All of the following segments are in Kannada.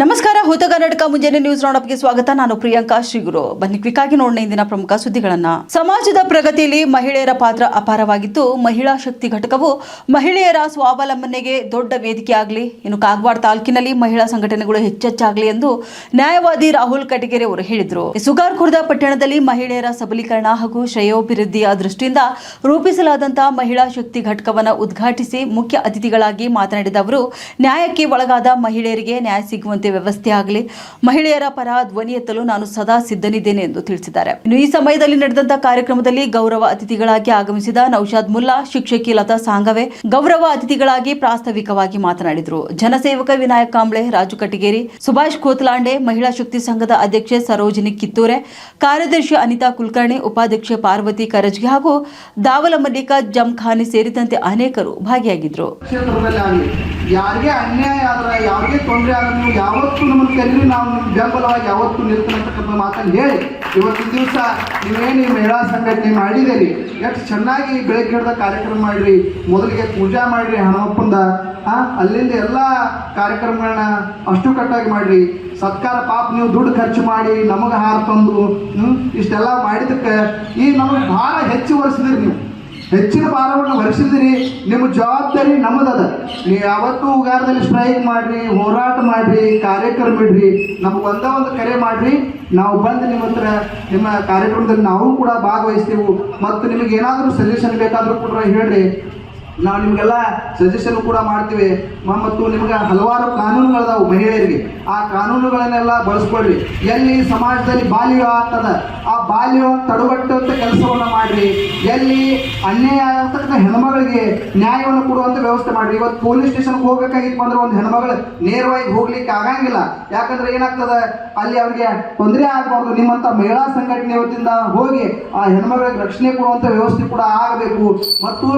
ನಮಸ್ಕಾರ, ಹೊಸ ಕರ್ನಾಟಕ ಮುಂಜಾನೆ ನ್ಯೂಸ್ ರೌಂಡಪ್ಗೆ ಸ್ವಾಗತ. ನಾನು ಪ್ರಿಯಾಂಕಾ ಶ್ರೀಗುರು. ಬನ್ನಿ ಕ್ವಿಕ್ ಆಗಿ ನೋಡೋಣ ಇಂದಿನ ಪ್ರಮುಖ ಸುದ್ದಿಗಳನ್ನ. ಸಮಾಜದ ಪ್ರಗತಿಯಲ್ಲಿ ಮಹಿಳೆಯರ ಪಾತ್ರ ಅಪಾರವಾಗಿದ್ದು, ಮಹಿಳಾ ಶಕ್ತಿ ಘಟಕವು ಮಹಿಳೆಯರ ಸ್ವಾವಲಂಬನೆಗೆ ದೊಡ್ಡ ವೇದಿಕೆಯಾಗಲಿ, ಇನ್ನು ಕಾಗವಾಡ ತಾಲೂಕಿನಲ್ಲಿ ಮಹಿಳಾ ಸಂಘಟನೆಗಳು ಹೆಚ್ಚೆಚ್ಚಾಗಲಿ ಎಂದು ನ್ಯಾಯವಾದಿ ರಾಹುಲ್ ಕಟಗೇರಿ ಅವರು ಹೇಳಿದರು. ಸುಗಾರ್ಖುರ್ದ ಪಟ್ಟಣದಲ್ಲಿ ಮಹಿಳೆಯರ ಸಬಲೀಕರಣ ಹಾಗೂ ಶ್ರೇಯೋಭಿವೃದ್ಧಿಯ ದೃಷ್ಟಿಯಿಂದ ರೂಪಿಸಲಾದಂತಹ ಮಹಿಳಾ ಶಕ್ತಿ ಘಟಕವನ್ನು ಉದ್ಘಾಟಿಸಿ ಮುಖ್ಯ ಅತಿಥಿಗಳಾಗಿ ಮಾತನಾಡಿದ ಅವರು, ನ್ಯಾಯಕ್ಕೆ ಒಳಗಾದ ಮಹಿಳೆಯರಿಗೆ ನ್ಯಾಯ ಸಿಗುವಂತೆ ವ್ಯವಸ್ಥೆ ಆಗಲಿ, ಮಹಿಳೆಯರ ಪರ ಧ್ವನಿ ಎತ್ತಲು ನಾನು ಸದಾ ಸಿದ್ಧನಿದ್ದೇನೆ ಎಂದು ತಿಳಿಸಿದ್ದಾರೆ. ಇನ್ನು ಈ ಸಮಯದಲ್ಲಿ ನಡೆದಂತಹ ಕಾರ್ಯಕ್ರಮದಲ್ಲಿ ಗೌರವ ಅತಿಥಿಗಳಾಗಿ ಆಗಮಿಸಿದ ನೌಶಾದ್ ಮುಲ್ಲಾ, ಶಿಕ್ಷಕಿ ಲತಾ ಸಾಂಗವೆ ಗೌರವ ಅತಿಥಿಗಳಾಗಿ ಪ್ರಾಸ್ತಾವಿಕವಾಗಿ ಮಾತನಾಡಿದರು. ಜನಸೇವಕ ವಿನಾಯಕ್ ಕಾಂಬ್ಳೆ, ರಾಜು ಕಟಗೇರಿ, ಸುಭಾಷ್ ಕೋತ್ಲಾಂಡೆ, ಮಹಿಳಾ ಶಕ್ತಿ ಸಂಘದ ಅಧ್ಯಕ್ಷೆ ಸರೋಜಿನಿ ಕಿತ್ತೂರೆ, ಕಾರ್ಯದರ್ಶಿ ಅನಿತಾ ಕುಲಕರ್ಣಿ, ಉಪಾಧ್ಯಕ್ಷೆ ಪಾರ್ವತಿ ಕರಜ್ಗಿ ಹಾಗೂ ದಾವಲ ಮಲ್ಲಿಕಾ ಜಮ್ಖಾನಿ ಸೇರಿದಂತೆ ಅನೇಕರು ಭಾಗಿಯಾಗಿದ್ದರು. ಯಾರಿಗೆ ಅನ್ಯಾಯ ಆದ್ರೆ, ಯಾರಿಗೆ ತೊಂದರೆ ಆದ್ರೂ ಯಾವತ್ತೂ ನಮ್ಮನ್ನು ಕರೀರಿ, ನಾವು ನಿಮ್ಮ ಬೆಂಬಲವಾಗಿ ಯಾವತ್ತೂ ನಿಲ್ತಕ್ಕಂಥ ಮಾತನ್ನು ಹೇಳಿ ಇವತ್ತಿನ ದಿವಸ ನೀವೇನು ಈ ಮಹಿಳಾ ಸಂಘಟನೆ ಮಾಡಿದ್ದೀರಿ, ಎಷ್ಟು ಚೆನ್ನಾಗಿ ಬೆಳಗ್ಗೆ ಹಿಡಿದ ಕಾರ್ಯಕ್ರಮ ಮಾಡಿರಿ. ಮೊದಲಿಗೆ ಪೂಜಾ ಮಾಡಿರಿ ಹನುಮಪ್ಪಂದ, ಅಲ್ಲಿಂದ ಎಲ್ಲ ಕಾರ್ಯಕ್ರಮಗಳನ್ನ ಅಷ್ಟುಕಟ್ಟಾಗಿ ಮಾಡಿರಿ. ಸತ್ಕಾರ ಪಾಪ ನೀವು ದುಡ್ಡು ಖರ್ಚು ಮಾಡಿ ನಮಗೆ ಹಾರ ತಂದು ಇಷ್ಟೆಲ್ಲ ಮಾಡಿದಕ್ಕೆ ಈ ನಮಗೆ ಭಾಳ ಹೆಚ್ಚು ವರ್ಷದಿರಿ, ನೀವು ಹೆಚ್ಚಿನ ಭಾರವನ್ನು ಹೊರಿಸಿದಿರಿ. ನಿಮ್ಮ ಜವಾಬ್ದಾರಿ ನಮ್ಮದದ. ನೀವು ಯಾವತ್ತೂ ಉಗಾರದಲ್ಲಿ ಸ್ಟ್ರೈಕ್ ಮಾಡ್ರಿ, ಹೋರಾಟ ಮಾಡ್ರಿ, ಕಾರ್ಯಕ್ರಮ ಇಡ್ರಿ, ನಮ್ಗೆ ಒಂದು ಕರೆ ಮಾಡ್ರಿ, ನಾವು ಬಂದು ನಿಮ್ಮ ಹತ್ರ ನಿಮ್ಮ ಕಾರ್ಯಕ್ರಮದಲ್ಲಿ ನಾವು ಕೂಡ ಭಾಗವಹಿಸ್ತೀವಿ. ಮತ್ತು ನಿಮಗೆ ಏನಾದರೂ ಸಜೆಷನ್ ಬೇಕಾದರೂ ಕೂಡ ಹೇಳ್ರಿ, ನಾವು ನಿಮಗೆಲ್ಲ ಸಜೆಷನ್ ಕೂಡ ಮಾಡ್ತೀವಿ. ಮತ್ತು ನಿಮ್ಗೆ ಹಲವಾರು ಕಾನೂನುಗಳದಾವು ಮಹಿಳೆಯರಿಗೆ, ಆ ಕಾನೂನುಗಳನ್ನೆಲ್ಲ ಬಳಸ್ಕೊಳ್ರಿ. ಎಲ್ಲಿ ಸಮಾಜದಲ್ಲಿ ಬಾಲ್ಯ ಆಗ್ತದ ಆ ಬಾಲ್ಯ ತಡೆಗಟ್ಟುವಂಥ ಕೆಲಸವನ್ನು ಮಾಡಿರಿ. ಎಲ್ಲಿ ಅನ್ಯಾಯ ಆಗತಕ್ಕಂಥ ಹೆಣ್ಮಗಳಿಗೆ ನ್ಯಾಯವನ್ನು ಕೊಡುವಂಥ ವ್ಯವಸ್ಥೆ ಮಾಡಿರಿ. ಇವತ್ತು ಪೊಲೀಸ್ ಸ್ಟೇಷನ್ಗೆ ಹೋಗ್ಬೇಕಾಗಿತ್ತು ಬಂದ್ರೆ ಒಂದು ಹೆಣ್ಮಗಳು ನೇರವಾಗಿ ಹೋಗ್ಲಿಕ್ಕೆ ಆಗಂಗಿಲ್ಲ. ಯಾಕಂದ್ರೆ ಏನಾಗ್ತದೆ, ಅಲ್ಲಿ ಅವ್ರಿಗೆ ತೊಂದರೆ ಆಗಬಾರ್ದು. ನಿಮ್ಮಂಥ ಮಹಿಳಾ ಸಂಘಟನೆ ವತಿಯಿಂದ ಹೋಗಿ ಆ ಹೆಣ್ಮಗಳಿಗೆ ರಕ್ಷಣೆ ಕೊಡುವಂಥ ವ್ಯವಸ್ಥೆ ಕೂಡ ಆಗಬೇಕು. ಮತ್ತು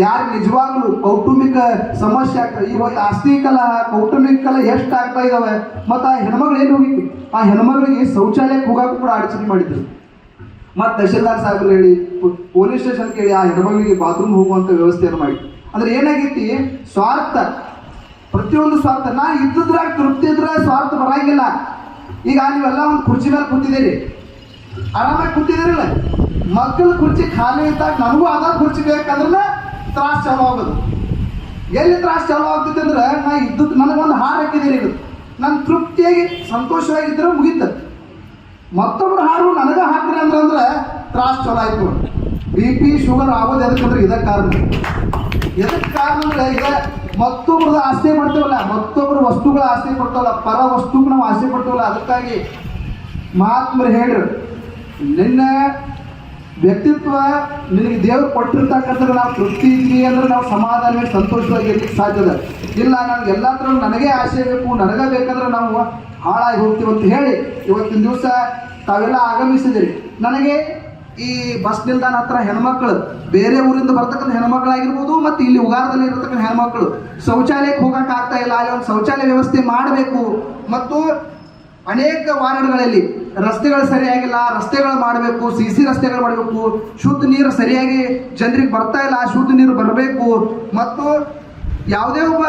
ಯಾರು ನಿಜವಾಗ್ಲೂ ಕೌಟುಂಬಿಕ ಸಮಸ್ಯೆ ಆಗ್ತದೆ, ಇವತ್ತು ಆಸ್ತಿ ಕಲ ಕೌಟುಂಬಿಕ ಕಲ ಎಷ್ಟು ಆಗ್ತಾ ಇದಾವೆ. ಮತ್ತು ಆ ಹೆಣ್ಮಗಳು ಏನು ಹೋಗಿತ್ತು, ಆ ಹೆಣ್ಮಗಳಿಗೆ ಶೌಚಾಲಯಕ್ಕೆ ಹೋಗಕ್ಕೂ ಕೂಡ ಅಡಚಣೆ ಮಾಡಿದ್ರು. ಮತ್ತು ತಹಶೀಲ್ದಾರ್ ಸಾಹೇಬ್ರು ಹೇಳಿ, ಪೊಲೀಸ್ ಸ್ಟೇಷನ್ ಕೇಳಿ ಆ ಹೆಣ್ಮಗಳಿಗೆ ಬಾತ್ರೂಮ್ ಹೋಗುವಂಥ ವ್ಯವಸ್ಥೆಯನ್ನು ಮಾಡಿ. ಅಂದ್ರೆ ಏನಾಗೈತಿ, ಸ್ವಾರ್ಥ, ಪ್ರತಿಯೊಂದು ಸ್ವಾರ್ಥ. ನಾ ಇದ್ದಿದ್ರಾಗ ತೃಪ್ತಿ ಇದ್ರೆ ಸ್ವಾರ್ಥ ಬರಂಗಿಲ್ಲ. ಈಗ ನೀವೆಲ್ಲ ಒಂದು ಕುರ್ಚಿ ಮೇಲೆ ಕೂತಿದ್ದೀರಿ, ಆರಾಮಾಗಿ ಕೂತಿದ್ದೀರಲ್ಲ, ಮಕ್ಕಳು ಕುರ್ಚಿ ಖಾಲಿ ಇದ್ದಾಗ ನನಗೂ ಅದ ಕುರ್ಚಿ ಬೇಕಂದ್ರೆ ತ್ರಾಸ ಚಾಲು ಆಗೋದು. ಎಲ್ಲಿ ತ್ರಾಸ ಚಾಲು ಆಗ್ತಿತ್ತು ಅಂದ್ರೆ, ನಾ ಇದ್ದದ್ದು ನನಗೊಂದು ಹಾಡು ಹಾಕಿದ್ದೀರಿ, ನಾನು ತೃಪ್ತಿಯಾಗಿ ಸಂತೋಷವಾಗಿದ್ದರೆ ಮುಗೀತ. ಮತ್ತೊಬ್ರು ಹಾಡು ನನಗೆ ಹಾಕ್ರಿ ಅಂದ್ರೆ ತ್ರಾಸ ಚಾಲು ಆಯ್ತು. BP ಶುಗರ್ ಆಗೋದು ಎದಕ್ಕಂದ್ರೆ ಇದಕ್ಕೆ ಕಾರಣ. ಎದಕ್ಕೆ ಕಾರಣ ಅಂದ್ರೆ, ಈಗ ಮತ್ತೊಬ್ರದ ಆಸೆ ಪಡ್ತೇವಲ್ಲ, ಮತ್ತೊಬ್ಬರು ವಸ್ತುಗಳ ಆಸೆ ಪಡ್ತಾವಲ್ಲ, ಪರ ವಸ್ತುಗೆ ನಾವು ಆಸೆ ಪಡ್ತೇವಲ್ಲ. ಅದಕ್ಕಾಗಿ ಮಹಾತ್ಮರು ಹೇಳ್ರು, ನಿನ್ನ ವ್ಯಕ್ತಿತ್ವ ನಿನಗೆ ದೇವರು ಕೊಟ್ಟಿರ್ತಕ್ಕಂಥ ನಾವು ತೃಪ್ತಿ ಇದ್ವಿ ಅಂದ್ರೆ ನಾವು ಸಮಾಧಾನವಾಗಿ ಸಂತೋಷವಾಗಿ ಇರ್ಲಿಕ್ಕೆ ಸಾಧ್ಯದ. ಇಲ್ಲ ನನಗೆ ಎಲ್ಲ ಥರ ನನಗೇ ಆಸೆ ಬೇಕು, ನನಗೆ ಬೇಕಂದ್ರೆ ನಾವು ಹಾಳಾಗಿ ಹೋಗ್ತೀವಿ ಅಂತ ಹೇಳಿ ಇವತ್ತಿನ ದಿವಸ ತಾವೆಲ್ಲ ಆಗಮಿಸಿದಿರಿ. ನನಗೆ ಈ ಬಸ್ ನಿಲ್ದಾಣ ಹತ್ರ ಹೆಣ್ಮಕ್ಳು, ಬೇರೆ ಊರಿಂದ ಬರ್ತಕ್ಕಂಥ ಹೆಣ್ಮಕ್ಳಾಗಿರ್ಬೋದು, ಮತ್ತು ಇಲ್ಲಿ ಉಗಾರದಲ್ಲಿ ಇರತಕ್ಕಂಥ ಹೆಣ್ಮಕ್ಳು ಶೌಚಾಲಯಕ್ಕೆ ಹೋಗಕ್ಕೆ ಆಗ್ತಾ ಇಲ್ಲ, ಅಲ್ಲಿ ಒಂದು ಶೌಚಾಲಯ ವ್ಯವಸ್ಥೆ ಮಾಡಬೇಕು. ಮತ್ತು ಅನೇಕ ವಾರ್ಡ್ಗಳಲ್ಲಿ ರಸ್ತೆಗಳು ಸರಿಯಾಗಿಲ್ಲ, ರಸ್ತೆಗಳು ಮಾಡಬೇಕು, CC ರಸ್ತೆಗಳು ಮಾಡಬೇಕು. ಶುದ್ಧ ನೀರು ಸರಿಯಾಗಿ ಜನರಿಗೆ ಬರ್ತಾ ಇಲ್ಲ, ಶುದ್ಧ ನೀರು ಬರಬೇಕು. ಮತ್ತು ಯಾವುದೇ ಒಬ್ಬ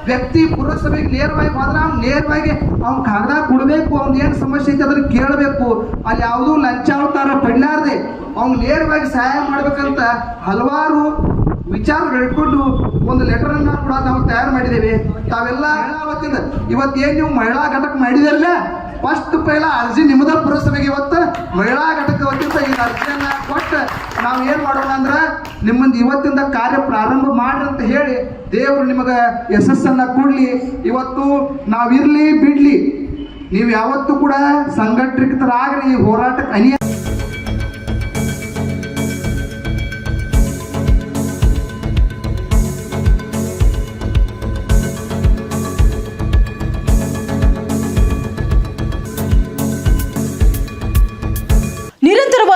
ವ್ಯಕ್ತಿ ಪುರಸಭೆಗೆ ನೇರವಾಗಿ ಹೋದ್ರೆ ಅವ್ನು ನೇರವಾಗಿ ಅವ್ನು ಕಾಗದ ಕೊಡಬೇಕು, ಅವ್ನು ಏನು ಸಮಸ್ಯೆ ಐತೆ ಅದನ್ನು ಕೇಳಬೇಕು. ಅಲ್ಲಿ ಯಾವುದೂ ಲಂಚಾವತಾರ ಪಡ್ಲಾರ್ದೆ ಅವ್ನು ನೇರವಾಗಿ ಸಹಾಯ ಮಾಡ್ಬೇಕಂತ ಹಲವಾರು ವಿಚಾರಗಳು ಇಟ್ಕೊಂಡು ಒಂದು ಲೆಟರನ್ನು ಕೂಡ ನಾವು ತಯಾರು ಮಾಡಿದ್ದೇವೆ. ತಾವೆಲ್ಲ ವತಿಯಿಂದ ಇವತ್ತೇನು ನೀವು ಮಹಿಳಾ ಘಟಕ ಮಾಡಿದಿರಲ್ಲ, ಫಸ್ಟ್ ಪೈಲ ಅರ್ಜಿ ನಿಮ್ಮದ ಪುರಸಭೆಗೆ ಇವತ್ತು ಮಹಿಳಾ ಘಟಕ ವತಿಯಿಂದ ಈ ಅರ್ಜಿಯನ್ನು ಕೊಟ್ಟು ನಾವು ಏನು ಮಾಡೋಣ ಅಂದ್ರೆ, ನಿಮ್ಮಂದು ಇವತ್ತಿಂದ ಕಾರ್ಯ ಪ್ರಾರಂಭ ಮಾಡ್ರಿ ಅಂತ ಹೇಳಿ ದೇವರು ನಿಮಗೆ ಯಶಸ್ಸನ್ನು ಕೊಡಲಿ. ಇವತ್ತು ನಾವಿರಲಿ ಬಿಡಲಿ, ನೀವು ಯಾವತ್ತೂ ಕೂಡ ಸಂಘಟಿತರಾಗ್ರಿ. ಈ ಹೋರಾಟಕ್ಕೆ ಅನಿಯ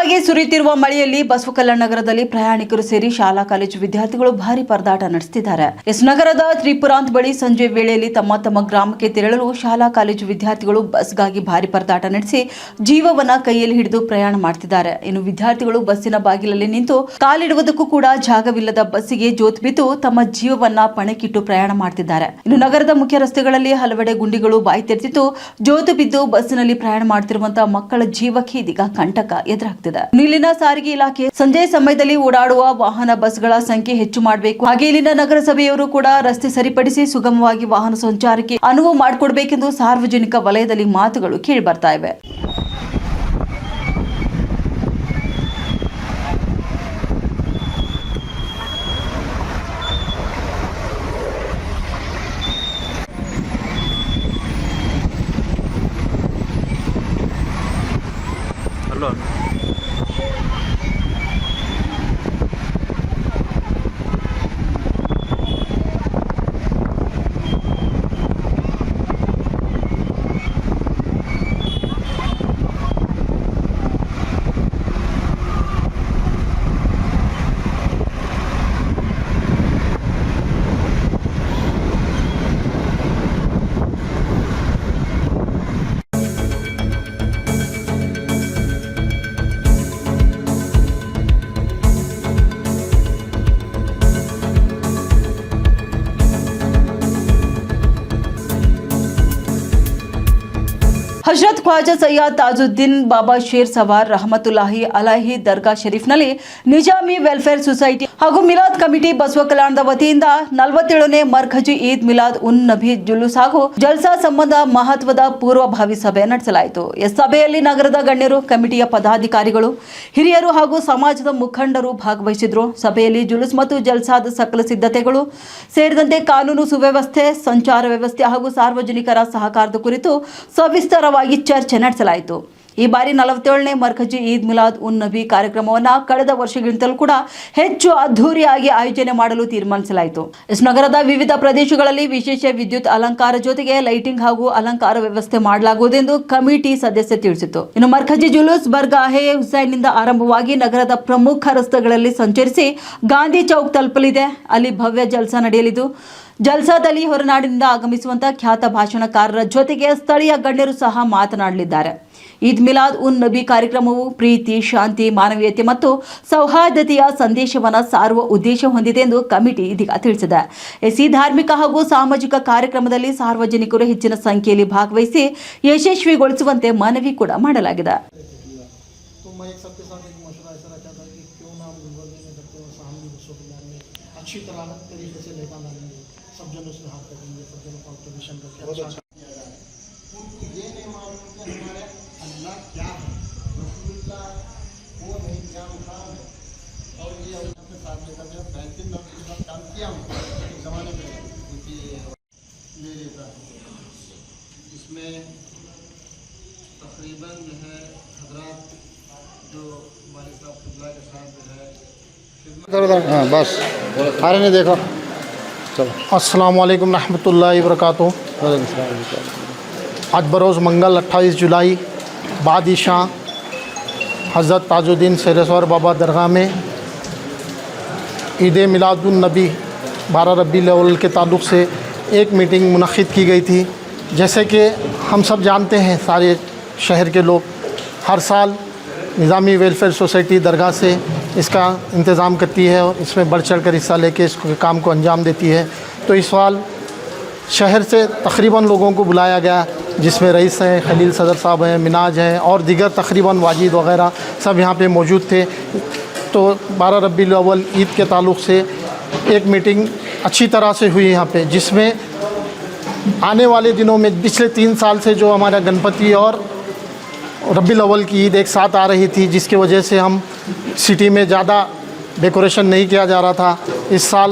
ನಿರಂತರವಾಗಿ ಸುರಿಯುತ್ತಿರುವ ಮಳೆಯಲ್ಲಿ ಬಸವಕಲ್ಯಾಣ ನಗರದಲ್ಲಿ ಪ್ರಯಾಣಿಕರು ಸೇರಿ ಶಾಲಾ ಕಾಲೇಜು ವಿದ್ಯಾರ್ಥಿಗಳು ಭಾರಿ ಪರದಾಟ ನಡೆಸುತ್ತಿದ್ದಾರೆ. ನಗರದ ತ್ರಿಪುರಾಂತ್ ಬಳಿ ಸಂಜೆ ವೇಳೆಯಲ್ಲಿ ತಮ್ಮ ಗ್ರಾಮಕ್ಕೆ ತೆರಳಲು ಶಾಲಾ ಕಾಲೇಜು ವಿದ್ಯಾರ್ಥಿಗಳು ಬಸ್ಗಾಗಿ ಭಾರಿ ಪರದಾಟ ನಡೆಸಿ ಜೀವವನ್ನ ಕೈಯಲ್ಲಿ ಹಿಡಿದು ಪ್ರಯಾಣ ಮಾಡುತ್ತಿದ್ದಾರೆ. ಇನ್ನು ವಿದ್ಯಾರ್ಥಿಗಳು ಬಸ್ಸಿನ ಬಾಗಿಲಲ್ಲಿ ನಿಂತು ಕಾಲಿಡುವುದಕ್ಕೂ ಕೂಡ ಜಾಗವಿಲ್ಲದ ಬಸ್ಸಿಗೆ ಜೋತು ಬಿದ್ದು ತಮ್ಮ ಜೀವವನ್ನ ಪಣಕ್ಕಿಟ್ಟು ಪ್ರಯಾಣ ಮಾಡುತ್ತಿದ್ದಾರೆ. ಇನ್ನು ನಗರದ ಮುಖ್ಯ ರಸ್ತೆಗಳಲ್ಲಿ ಹಲವೆಡೆ ಗುಂಡಿಗಳು ಬಾಯಿ ತೆರೆದಿದ್ದು ಜೋತು ಬಿದ್ದು ಬಸ್ಸಿನಲ್ಲಿ ಪ್ರಯಾಣ ಮಾಡುತ್ತಿರುವಂತಹ ಮಕ್ಕಳ ಜೀವಕ್ಕೆ ಇದೀಗ ಕಂಟಕ ಎದುರಾಗ್ತಿದೆ. ಇಲ್ಲಿನ ಸಾರಿಗೆ ಇಲಾಖೆ ಸಂಜೆ ಸಮಯದಲ್ಲಿ ಓಡಾಡುವ ವಾಹನ ಬಸ್ಗಳ ಸಂಖ್ಯೆ ಹೆಚ್ಚು ಮಾಡಬೇಕು. ಹಾಗೆ ಇಲ್ಲಿನ ನಗರಸಭೆಯವರು ಕೂಡ ರಸ್ತೆ ಸರಿಪಡಿಸಿ ಸುಗಮವಾಗಿ ವಾಹನ ಸಂಚಾರಕ್ಕೆ ಅನುವು ಮಾಡಿಕೊಡಬೇಕೆಂದು ಸಾರ್ವಜನಿಕ ವಲಯದಲ್ಲಿ ಮಾತುಗಳು ಕೇಳಿ ಬರ್ತಾ ಇವೆ. हजरत ख्वाजा सैयद ताजुद्दीन बाबा शेर सवार रहमतुल्लाहि अलैहि दर्गा ಶರೀಫ್ನಲ್ಲಿ ನಿಜಾಮಿ ವೆಲ್ಫೇರ್ ಸೊಸೈಟಿ ಹಾಗೂ ಮಿಲಾದ್ ಕಮಿಟಿ ಬಸವ ಕಲ್ಯಾಣದ ವತಿಯಿಂದ 47ನೇ ಮರ್ಕಜಿ ಈದ್ ಮಿಲಾದ್ ಉನ್ ನಬಿ ಜುಲೂಸ್ ಹಾಗೂ ಜಲ್ಸಾ ಸಂಬಂಧ ಮಹತ್ವದ ಪೂರ್ವಭಾವಿ ಸಭೆ ನಡೆಸಲಾಯಿತು. ಈ ಸಭೆಯಲ್ಲಿ ನಗರದ ಗಣ್ಯರು, ಕಮಿಟಿಯ ಪದಾಧಿಕಾರಿಗಳು, ಹಿರಿಯರು ಹಾಗೂ ಸಮಾಜದ ಮುಖಂಡರು ಭಾಗವಹಿಸಿದ್ರು. ಸಭೆಯಲ್ಲಿ ಜುಲೂಸ್ ಮತ್ತು ಜಲ್ಸಾದ ಸಕಲ ಸಿದ್ಧತೆಗಳು ಸೇರಿದಂತೆ ಕಾನೂನು ಸುವ್ಯವಸ್ಥೆ, ಸಂಚಾರ ವ್ಯವಸ್ಥೆ ಹಾಗೂ ಸಾರ್ವಜನಿಕರ ಸಹಕಾರದ ಕುರಿತು ಸವಿಸ್ತರವಾಗಿ ಚರ್ಚೆ ನಡೆಸಲಾಯಿತು. ಈ ಬಾರಿ 47ನೇ ಮರ್ಕಜಿ ಈದ್ ಮಿಲಾದ್ ಉನ್ ನಬಿ ಕಾರ್ಯಕ್ರಮವನ್ನು ಕಳೆದ ವರ್ಷಗಳಿಗಿಂತಲೂ ಕೂಡ ಹೆಚ್ಚು ಅದ್ದೂರಿಯಾಗಿ ಆಯೋಜನೆ ಮಾಡಲು ತೀರ್ಮಾನಿಸಲಾಯಿತು. ನಗರದ ವಿವಿಧ ಪ್ರದೇಶಗಳಲ್ಲಿ ವಿಶೇಷ ವಿದ್ಯುತ್ ಅಲಂಕಾರ ಜೊತೆಗೆ ಲೈಟಿಂಗ್ ಹಾಗೂ ಅಲಂಕಾರ ವ್ಯವಸ್ಥೆ ಮಾಡಲಾಗುವುದೆಂದು ಕಮಿಟಿ ಸದಸ್ಯ ತಿಳಿಸಿತು. ಇನ್ನು ಮರ್ಕಜಿ ಜುಲೂಸ್ ಬರ್ಗಾಹೆ ಹುಸೈನ್ನಿಂದ ಆರಂಭವಾಗಿ ನಗರದ ಪ್ರಮುಖ ರಸ್ತೆಗಳಲ್ಲಿ ಸಂಚರಿಸಿ ಗಾಂಧಿ ಚೌಕ್ ತಲುಪಲಿದೆ. ಅಲ್ಲಿ ಭವ್ಯ ಜಲ್ಸಾ ನಡೆಯಲಿದ್ದು ಜಲ್ಸಾದಲ್ಲಿ ಹೊರನಾಡಿನಿಂದ ಆಗಮಿಸುವಂತಹ ಖ್ಯಾತ ಭಾಷಣಕಾರರ ಜೊತೆಗೆ ಸ್ಥಳೀಯ ಗಣ್ಯರು ಸಹ ಮಾತನಾಡಲಿದ್ದಾರೆ. ಈದ್ ಮಿಲಾದ್ ಉನ್ ನಬಿ ಕಾರ್ಯಕ್ರಮವು ಪ್ರೀತಿ, ಶಾಂತಿ, ಮಾನವೀಯತೆ ಮತ್ತು ಸೌಹಾರ್ದತೆಯ ಸಂದೇಶವನ್ನು ಸಾರುವ ಉದ್ದೇಶ ಹೊಂದಿದೆ ಎಂದು ಕಮಿಟಿ ಇದೀಗ ತಿಳಿಸಿದೆ. ಈ ಧಾರ್ಮಿಕ ಹಾಗೂ ಸಾಮಾಜಿಕ ಕಾರ್ಯಕ್ರಮದಲ್ಲಿ ಸಾರ್ವಜನಿಕರು ಹೆಚ್ಚಿನ ಸಂಖ್ಯೆಯಲ್ಲಿ ಭಾಗವಹಿಸಿ ಯಶಸ್ವಿಗೊಳಿಸುವಂತೆ ಮನವಿ ಕೂಡ ಮಾಡಲಾಗಿದೆ. सब जन उसमें हाथ रखेंगे, सब जनों कॉन्ट्रीब्यूशन करके उनको ये नहीं मालूम कि हमारे अल्लाह क्या है, रसूलुल्लाह वो नहीं, क्या मुकाम है. और ये अपने साथ लेकर जब 35 नौकरी के बाद काम किया हूँ एक ज़माने में, क्योंकि ले लेता इसमें तकरीबन जो है हजरात जो हमारे साहब किबला के साथ जो है हाँ बस आ रहे नहीं देखो. अस्सलामु अलैकुम रहमतुल्लाहि वबरकातुहू. आज बरोज़ मंगल 28 जुलाई बादशाह हज़रत ताजुद्दीन शेरेश्वर बाबा दरगाह में ईद मिलादुन नबी 12 रबीउल अव्वल के ताल्लुक़ से एक मीटिंग मुनक़्क़िद की गई थी. जैसे कि हम सब जानते हैं, सारे शहर के लोग हर साल निज़ामी वेलफेयर सोसाइटी दरगाह से इसका इंतज़ाम करती है और इसमें बढ़ चढ़ कर हिस्सा लेके इस काम को अंजाम देती है. तो इस साल शहर से तकरीबन लोगों को बुलाया गया, जिसमें रईस हैं, खलील सदर साहब हैं, मिनाज हैं और दीगर तकरीबन वाजिद वग़ैरह सब यहाँ पे मौजूद थे. तो 12 रबीउल अव्वल ईद के ताल्लुक़ से एक मीटिंग अच्छी तरह से हुई यहाँ पे, जिसमें आने वाले दिनों में पिछले 3 साल से जो हमारा गणपति और रबीउल अव्वल की ईद एक साथ आ रही थी, जिसकी वजह से हम सिटी में ज़्यादा डेकोरेशन नहीं किया जा रहा था. इस साल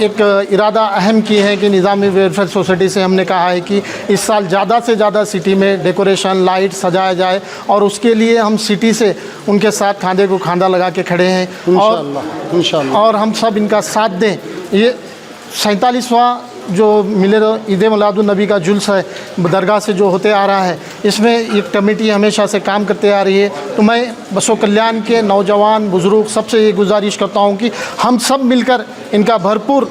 एक इरादा अहम की है कि निज़ामी वेलफेयर सोसाइटी से हमने कहा है कि इस साल ज़्यादा से ज़्यादा सिटी में डेकोरेशन, लाइट सजाया जाए और उसके लिए हम सिटी से उनके साथ खांधे को खांधा लगा के खड़े हैं. और हम सब इनका साथ दें. ये 47वां जो ईद मिलादुन नबी का जुल्स है दरगाह से जो होते आ रहा है, इसमें एक कमेटी हमेशा से काम करते आ रही है। तो मैं बसवा कल्याण के नौजवान बुज़ुर्ग सबसे ये गुजारिश करता हूँ कि हम सब मिलकर इनका भरपूर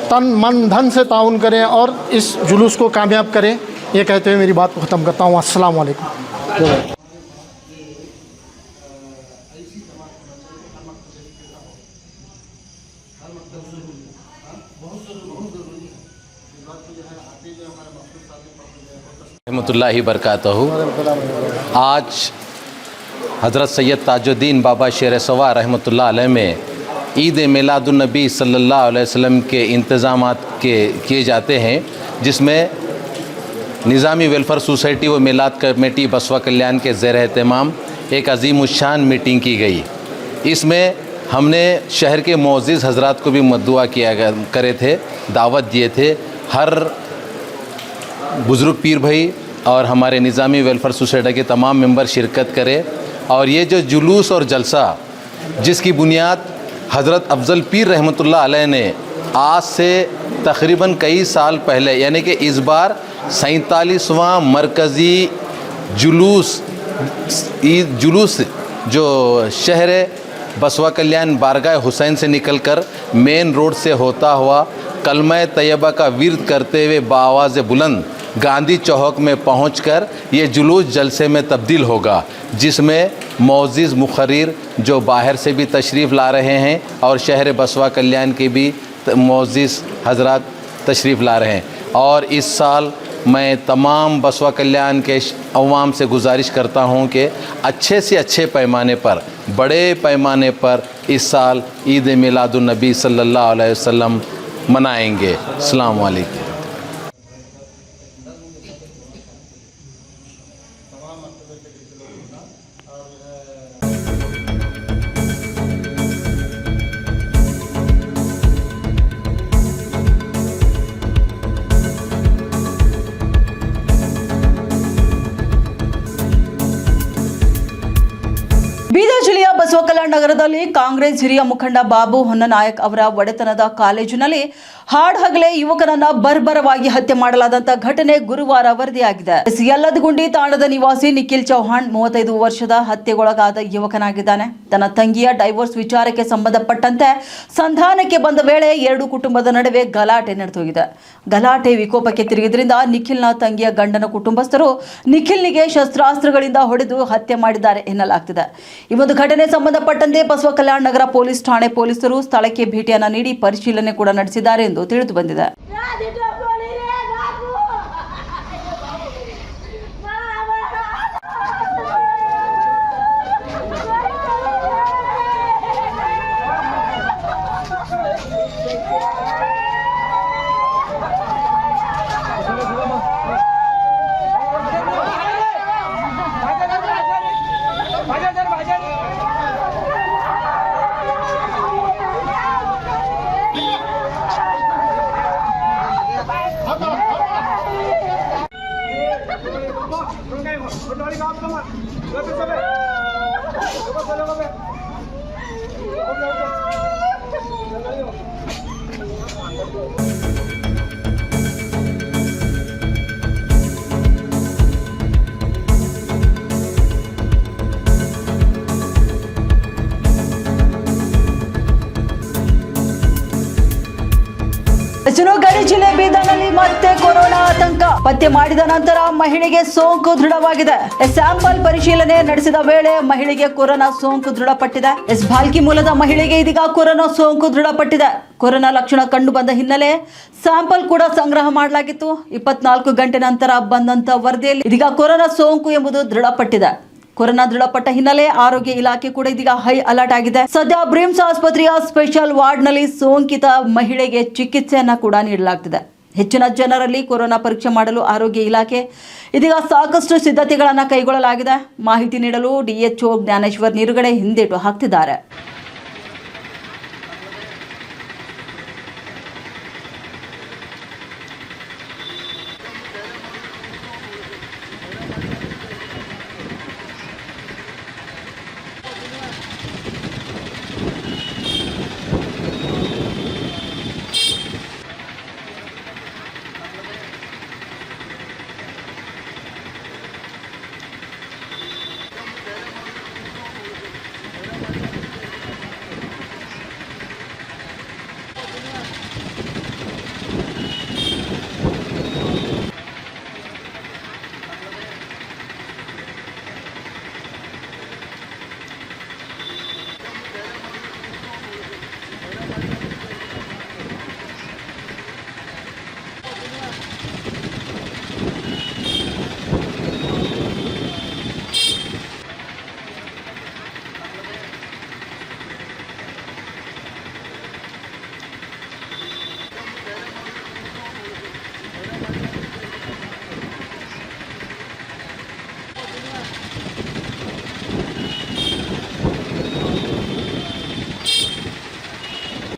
तन मन धन से ताउन करें और इस जुलूस को कामयाब करें। ये कहते हुए मेरी बात को ख़त्म करता हूँ। अस्सलाम वालेकुम। रहमतुल्लाहि बरकातहू। आज हज़रत सैयद ताजुद्दीन बाबा शेर सवा रहमतुल्लाह अलैह में ईद मिलादुन नबी सल्लल्लाहु अलैहि वसल्लम के इंतज़ामात किए जाते हैं, जिसमें निज़ामी वेलफेयर सोसाइटी व मिलाद कमेटी बसवा कल्याण के ज़ेर एहतमाम एक अज़ीमुश्शान मीटिंग की गई। इसमें हमने शहर के मुअज़्ज़िज़ हज़रात को भी मद्दुआ किया करे थे, दावत दिए थे। हर बुज़ुर्ग पीर भाई और हमारे निज़ामी वेलफेयर सोसाइटी के तमाम मेंबर शिरकत करें। और ये जो जुलूस और जलसा जिसकी बुनियाद हज़रत अफज़ल पीर रहमतुल्लाह अलैह ने आज से तकरीबन कई साल पहले, यानी कि इस बार 47वां मरकज़ी जुलूस जो शहर बसवा कल्याण बारगाह हुसैन से निकलकर मेन रोड से होता हुआ कलमा तैयबा का विर्द करते हुए बाआवाज़ बुलंद गांधी चौक में पहुंचकर ये जुलूस जलसे में तब्दील होगा, जिसमें मुअज़्ज़िज़ मुक़र्रिर जो बाहर से भी तशरीफ़ ला रहे हैं और शहर बसवा कल्याण के भी मुअज़्ज़िज़ हज़रात तशरीफ़ ला रहे हैं। और इस साल मैं तमाम बसवा कल्याण के अवाम से गुजारिश करता हूं कि अच्छे से अच्छे पैमाने पर, बड़े पैमाने पर इस साल ईद मिलादुन नबी सल्लल्लाहु अलैहि वसल्लम मनाएंगे। अस्सलामु अलैकुम। ಬೀದರ್ ಜಿಲ್ಲೆಯ ಬಸವ ಕಲ್ಯಾಣ ನಗರದಲ್ಲಿ ಕಾಂಗ್ರೆಸ್ ಹಿರಿಯ ಮುಖಂಡ ಬಾಬು ಹೊನ್ನನಾಯಕ್ ಅವರ ಒಡೆತನದ ಕಾಲೇಜಿನಲ್ಲಿ ಹಾಡ್ಹಗಲೇ ಯುವಕನನ್ನ ಬರ್ಬರವಾಗಿ ಹತ್ಯೆ ಮಾಡಲಾದಂತ ಘಟನೆ ಗುರುವಾರ ವರದಿಯಾಗಿದೆ. ಯಲ್ಲದಗುಂಡಿ ತಾಂಡದ ನಿವಾಸಿ ನಿಖಿಲ್ ಚೌಹಾಣ್ 35 ವರ್ಷದ ಹತ್ಯೆಗೊಳಗಾದ ಯುವಕನಾಗಿದ್ದಾನೆ. ತನ್ನ ತಂಗಿಯ ಡೈವೋರ್ಸ್ ವಿಚಾರಕ್ಕೆ ಸಂಬಂಧಪಟ್ಟಂತೆ ಸಂಧಾನಕ್ಕೆ ಬಂದ ವೇಳೆ ಎರಡು ಕುಟುಂಬದ ನಡುವೆ ಗಲಾಟೆ ನಡೆದೋಗಿದೆ. ಗಲಾಟೆ ವಿಕೋಪಕ್ಕೆ ತಿರುಗಿದ್ರಿಂದ ನಿಖಿಲ್ನ ತಂಗಿಯ ಗಂಡನ ಕುಟುಂಬಸ್ಥರು ನಿಖಿಲ್ನಿಗೆ ಶಸ್ತ್ರಾಸ್ತ್ರಗಳಿಂದ ಹೊಡೆದು ಹತ್ಯೆ ಮಾಡಿದ್ದಾರೆ ಎನ್ನಲಾಗ್ತಿದೆ. ಈ ಒಂದು ಘಟನೆ ಸಂಬಂಧಪಟ್ಟಂತೆ ಬಸವ ಕಲ್ಯಾಣ ನಗರ ಪೊಲೀಸ್ ಠಾಣೆ ಪೊಲೀಸರು ಸ್ಥಳಕ್ಕೆ ಭೇಟಿಯನ್ನ ನೀಡಿ ಪರಿಶೀಲನೆ ಕೂಡ ನಡೆಸಿದ್ದಾರೆ ಎಂದು ತಿಳಿದು ಬಂದಿದೆ. ಗಡಿ ಜಿಲ್ಲೆ ಬೀದರ್ನಲ್ಲಿ ಮತ್ತೆ ಕೊರೋನಾ ಆತಂಕ ಪತ್ತೆ ಮಾಡಿದ ನಂತರ ಮಹಿಳೆಗೆ ಸೋಂಕು ದೃಢವಾಗಿದೆ. ಸ್ಯಾಂಪಲ್ ಪರಿಶೀಲನೆ ನಡೆಸಿದ ವೇಳೆ ಮಹಿಳೆಗೆ ಕೊರೋನಾ ಸೋಂಕು ದೃಢಪಟ್ಟಿದೆ. ಭಾಲ್ಕಿ ಮೂಲದ ಮಹಿಳೆಗೆ ಇದೀಗ ಕೊರೋನಾ ಸೋಂಕು ದೃಢಪಟ್ಟಿದೆ. ಕೊರೋನಾ ಲಕ್ಷಣ ಕಂಡು ಬಂದ ಹಿನ್ನೆಲೆ ಸ್ಯಾಂಪಲ್ ಕೂಡ ಸಂಗ್ರಹ ಮಾಡಲಾಗಿತ್ತು. 24 ಗಂಟೆ ನಂತರ ಬಂದಂತ ವರದಿಯಲ್ಲಿ ಇದೀಗ ಕೊರೋನಾ ಸೋಂಕು ಎಂಬುದು ದೃಢಪಟ್ಟಿದೆ. ಕೊರೋನಾ ದೃಢಪಟ್ಟ ಹಿನ್ನೆಲೆ ಆರೋಗ್ಯ ಇಲಾಖೆ ಕೂಡ ಇದೀಗ ಹೈ ಅಲರ್ಟ್ ಆಗಿದೆ. ಸದ್ಯ ಬ್ರಿಮ್ಸ್ ಆಸ್ಪತ್ರೆಯ ಸ್ಪೆಷಲ್ ವಾರ್ಡ್ನಲ್ಲಿ ಸೋಂಕಿತ ಮಹಿಳೆಗೆ ಚಿಕಿತ್ಸೆಯನ್ನ ಕೂಡ ನೀಡಲಾಗುತ್ತಿದೆ. ಹೆಚ್ಚಿನ ಜನರಲ್ಲಿ ಕೊರೋನಾ ಪರೀಕ್ಷೆ ಮಾಡಲು ಆರೋಗ್ಯ ಇಲಾಖೆ ಇದೀಗ ಸಾಕಷ್ಟು ಸಿದ್ಧತೆಗಳನ್ನು ಕೈಗೊಳ್ಳಲಾಗಿದೆ. ಮಾಹಿತಿ ನೀಡಲು ಡಿಎಚ್ಒ ಜ್ಞಾನೇಶ್ವರ್ ನೀರುಗಡೆ ಹಿಂದೇಟು ಹಾಕ್ತಿದ್ದಾರೆ.